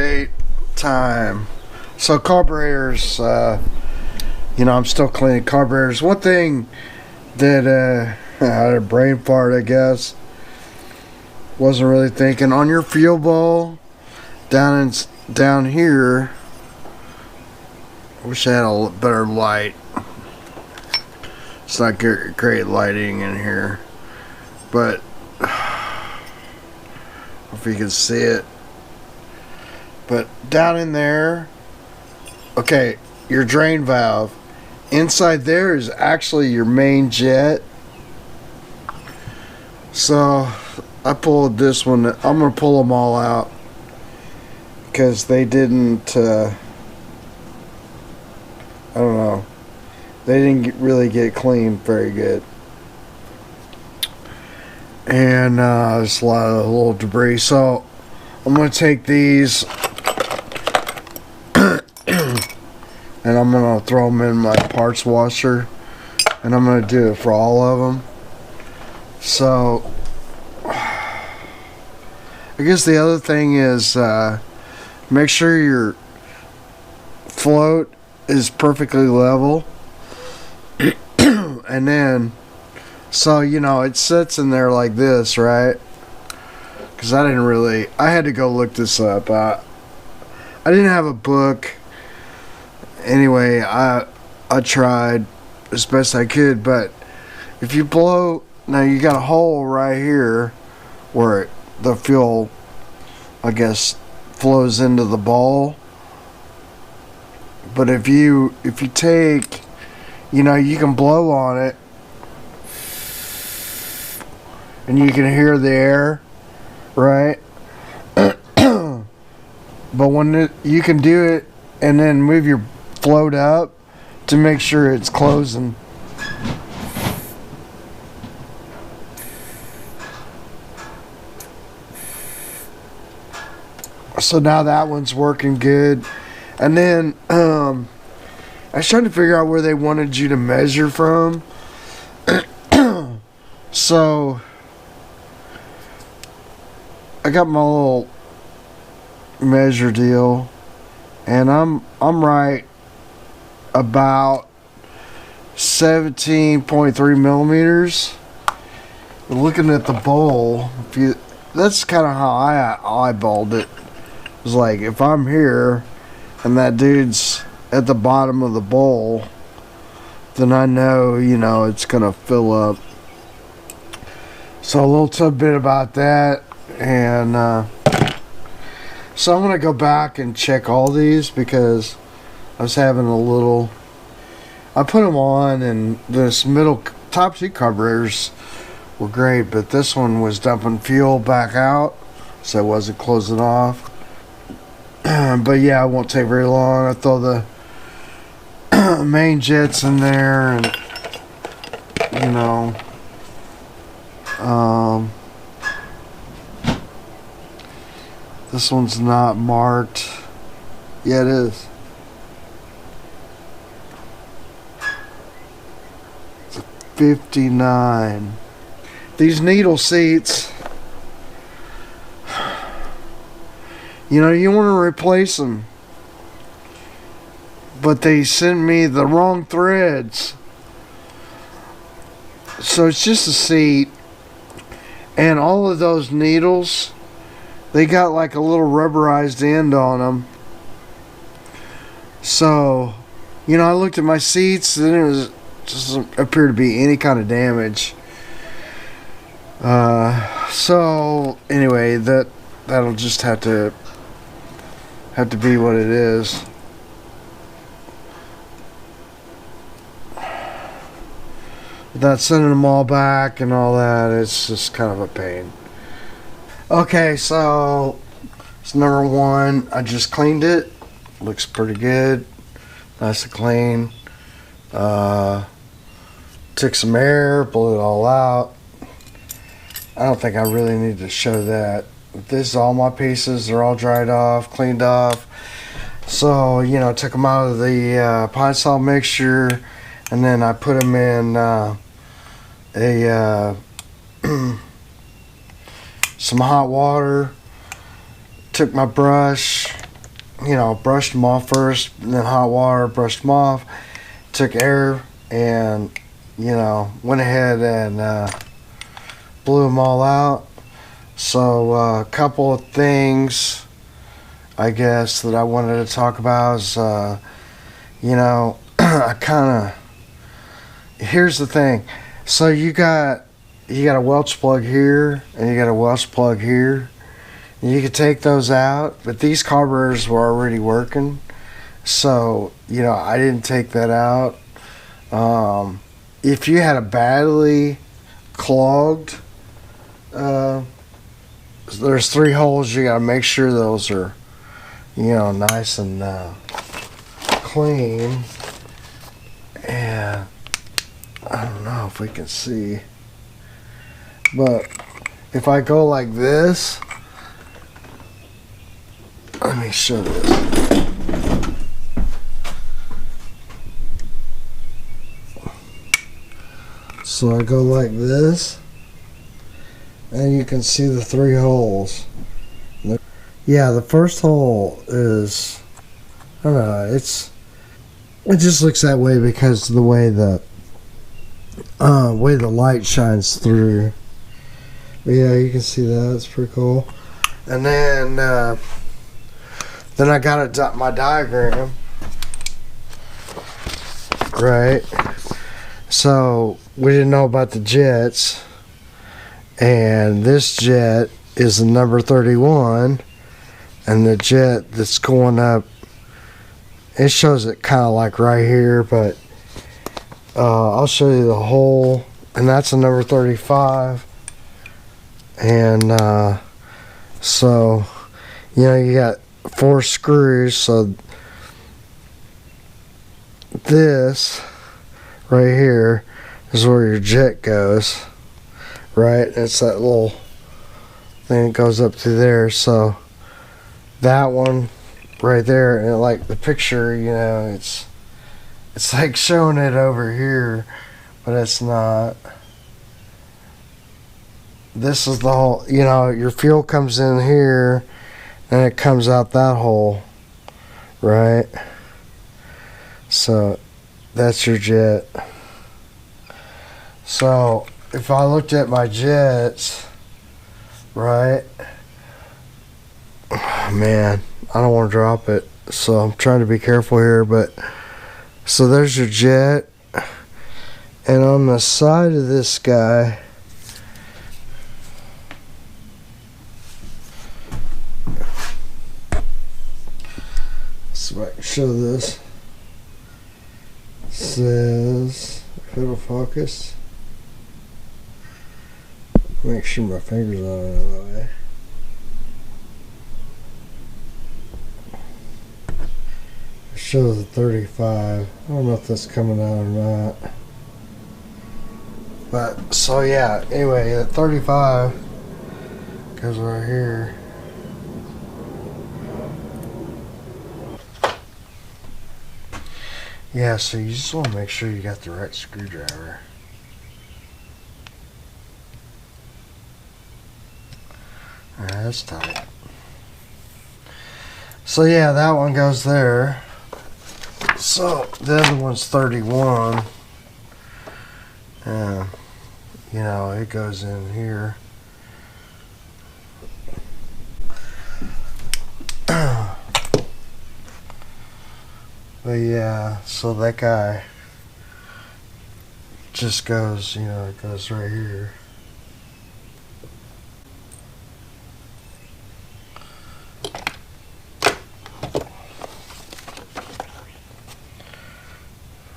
update time. So carburetors, you know, I'm still cleaning carburetors. One thing that I had a brain fart, I guess. Wasn't really thinking on your fuel bowl down here. Wish I had a better light. It's not great lighting in here, but if you can see it. But down in there, okay, your drain valve. Inside there is actually your main jet. So I pulled this one. I'm going to pull them all out because they didn't, I don't know, they didn't really get cleaned very good. And there's a lot of little debris. So I'm going to take these and I'm going to throw them in my parts washer, and I'm going to do it for all of them. So I guess the other thing is make sure your float is perfectly level. And then, so you know, it sits in there like this, right? Because I had to go look this up. I didn't have a book. Anyway, I tried as best I could, but if you blow, now you got a hole right here where the fuel, I guess, flows into the bowl. But if you take, you know, you can blow on it and you can hear the air, right? But when you can do it and then move your float up to make sure it's closing. So now that one's working good. And then I was trying to figure out where they wanted you to measure from. So I got my little measure deal, and I'm right about 17.3 millimeters. Looking at the bowl, that's kind of how I eyeballed it. It was like, if I'm here and that dude's at the bottom of the bowl, then I know, you know, it's gonna fill up. So a little tidbit about that. And so I'm gonna go back and check all these because I was having a little, I put them on, and this top two carburetors were great, but this one was dumping fuel back out, so I wasn't closing off. But yeah, it won't take very long. I throw the main jets in there, and you know, this one's not marked. Yeah, it is. It's a 59. These needle seats, you know, you want to replace them, but they sent me the wrong threads. So it's just a seat, and all of those needles, they got like a little rubberized end on them. So, you know, I looked at my seats, and it was just appeared to be any kind of damage. So anyway, that'll just have to be what it is. Without sending them all back and all that, it's just kind of a pain. Okay, so it's number one. I just cleaned it. Looks pretty good. Nice and clean. Took some air, blew it all out. I don't think I really need to show that. This is all my pieces. They're all dried off, cleaned off. So, you know, took them out of the pine sol mixture, and then I put them in some hot water. Took my brush, you know, brushed them off first, and then hot water, brushed them off, took air, and, you know, went ahead and blew them all out. So a couple of things, I guess, that I wanted to talk about is, you know, I kind of, here's the thing. So you got a Welch plug here, and you got a Welch plug here. You could take those out, but these carburetors were already working, so, you know, I didn't take that out. If you had a badly clogged, there's 3 holes. You got to make sure those are, you know, nice and clean. And I don't know if we can see, but if I go like this, let me show this. So I go like this, and you can see the 3 holes. Yeah, the first hole is, I don't know, it just looks that way because of the way the light shines through. But yeah, you can see that. It's pretty cool. And then I got my diagram, right? So we didn't know about the jets, and this jet is the number 31, and the jet that's going up, it shows it kind of like right here, but I'll show you the hole, and that's a number 35. And so, you know, you got 4 screws, so this right here is where your jet goes, right? It's that little thing that goes up through there. So that one right there, and like the picture, you know, it's like showing it over here, but it's not. This is the hole, you know, your fuel comes in here and it comes out that hole, right? So that's your jet. So if I looked at my jets, right, man, I don't want to drop it, so I'm trying to be careful here. But so there's your jet, and on the side of this guy, so I can show this, says, if it'll focus, make sure my fingers aren't in the way. It shows a 35. I don't know if that's coming out or not. But, so yeah, anyway, the 35 goes right here. Yeah, so you just want to make sure you got the right screwdriver. Alright, that's tight. So yeah, that one goes there. So the other one's 31. You know, it goes in here. But yeah, so that guy just goes, you know, it goes right here.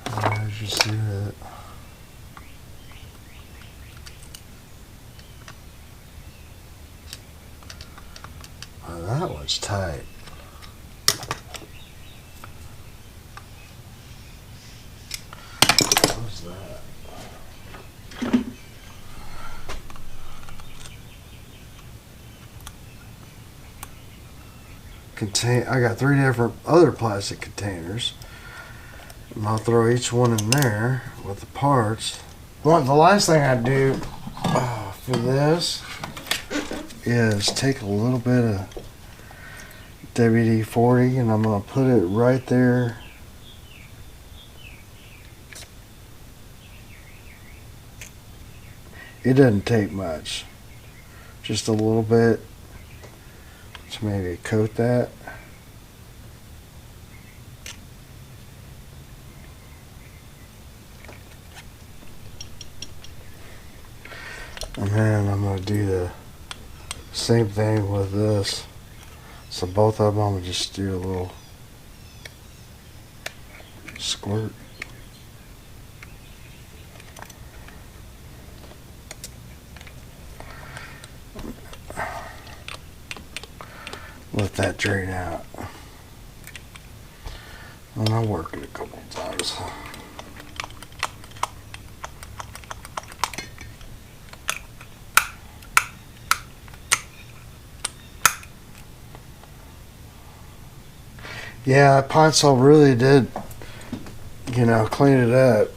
As you see it. Oh, that one's tight. What's that? I got 3 different other plastic containers, and I'll throw each one in there with the parts. Well, the last thing I do for this is take a little bit of WD-40, and I'm going to put it right there. It doesn't take much, just a little bit to maybe coat that. And then I'm going to do the same thing with this. So both of them, I'm going to just do a little squirt. Let that drain out. And I'll work it a couple of times. Yeah, that pine sol really did, you know, clean it up.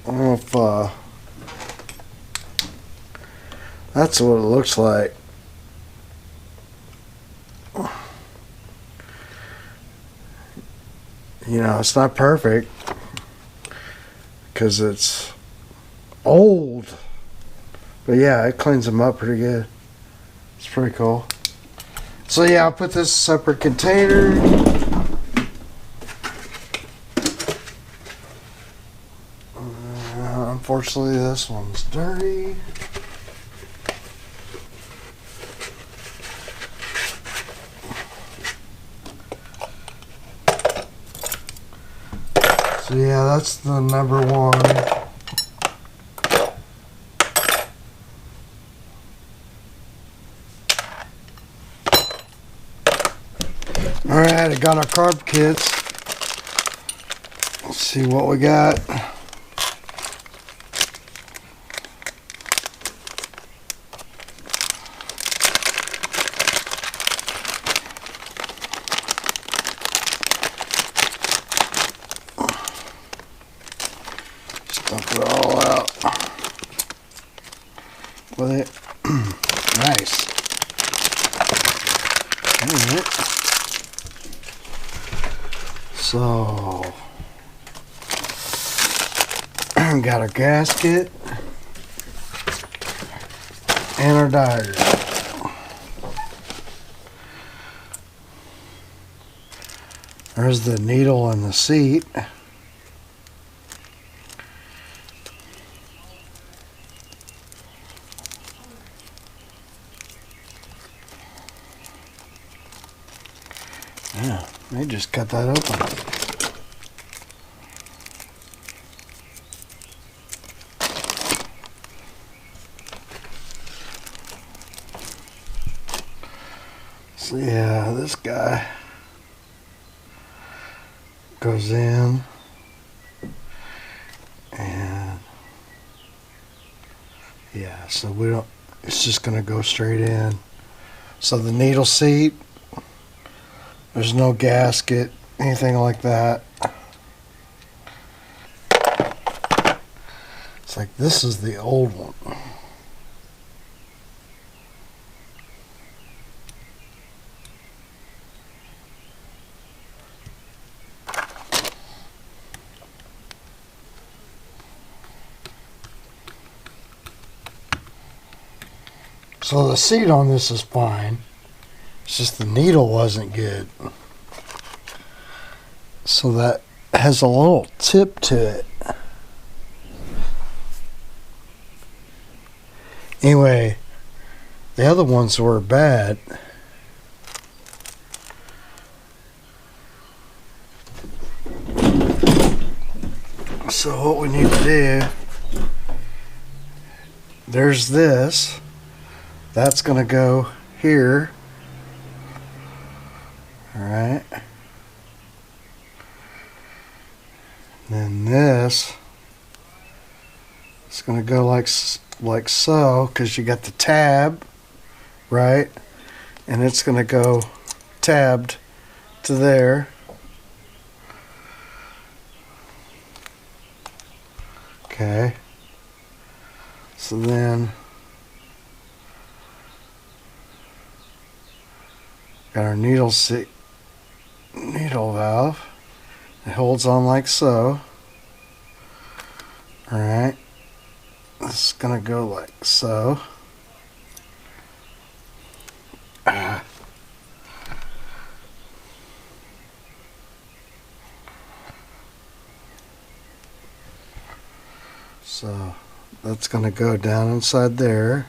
I don't know if that's what it looks like. You know, it's not perfect because it's old, but yeah, it cleans them up pretty good. It's pretty cool. So yeah, I'll put this in a separate container. Unfortunately, this one's dirty. So yeah, that's the number one. Alright, I got our carb kits. Let's see what we got. Dump it all out with it. Nice. Alright. So, got our gasket and our diagram. There's the needle and the seat. Yeah, they just cut that open. So yeah, this guy goes in and yeah, so we don't, it's just gonna go straight in. So the needle seat, there's no gasket, anything like that. It's like this is the old one. So the seat on this is fine. It's just the needle wasn't good. So that has a little tip to it. Anyway, the other ones were bad. So what we need to do, there's this. That's going to go here. Alright. Then this is going to go like so, because you got the tab, right? And it's going to go tabbed to there. Okay. So then got our needle seat needle valve. It holds on like so. Alright. This is gonna go like so. So that's gonna go down inside there.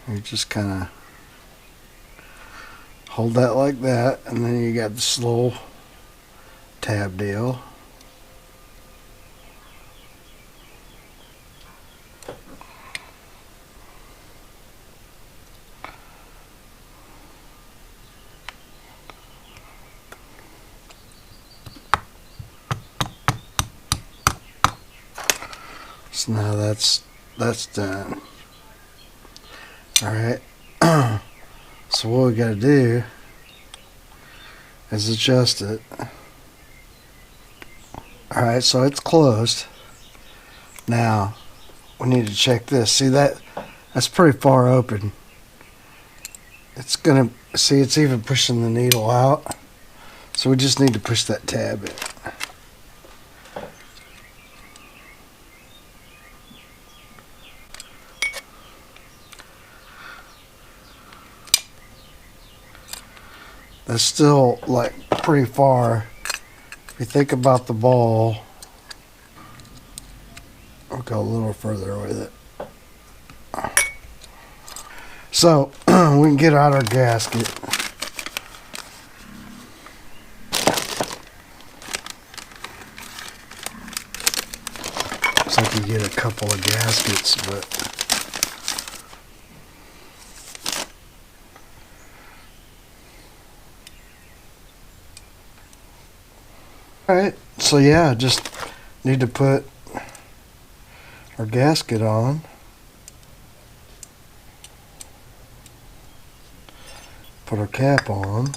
You just kind of hold that like that, and then you got this little tab deal. So now that's done. Alright. So what we gotta do is adjust it. Alright, so it's closed. Now we need to check this. See that's pretty far open. It's gonna see it's even pushing the needle out. So we just need to push that tab in. That's still like pretty far. If you think about the ball, I'll go a little further with it. So we can get out our gasket. Looks like you get a couple of gaskets, but alright, so yeah, just need to put our gasket on. Put our cap on.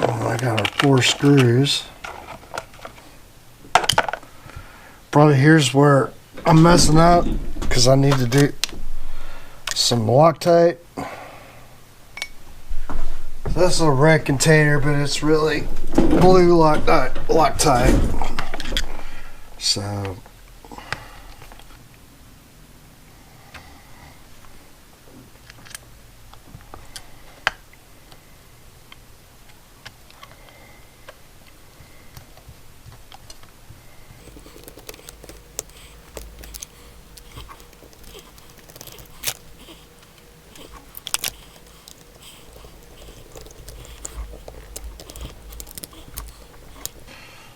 I got our 4 screws. Probably here's where I'm messing up because I need to do some Loctite. This is a red container, but it's really blue Loctite.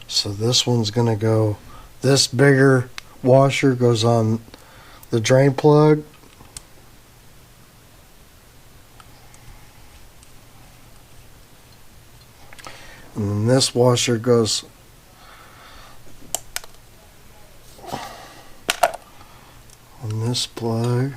So this one's gonna go, this bigger washer goes on the drain plug. And then this washer goes on this plug.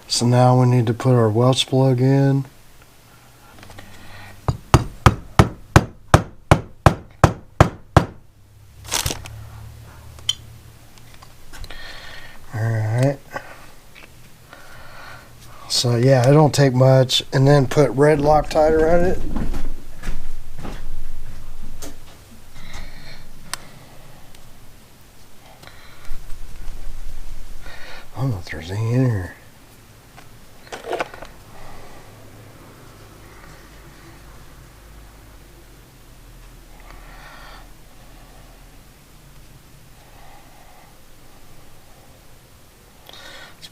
So now we need to put our Welch plug in. Alright. So yeah, it don't take much. And then put red Loctite around it. I don't know if there's any in here.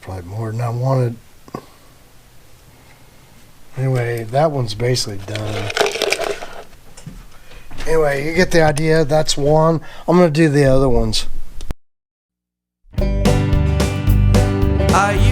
Probably more than I wanted. Anyway, that one's basically done. Anyway, you get the idea. That's one. I'm going to do the other ones. Are you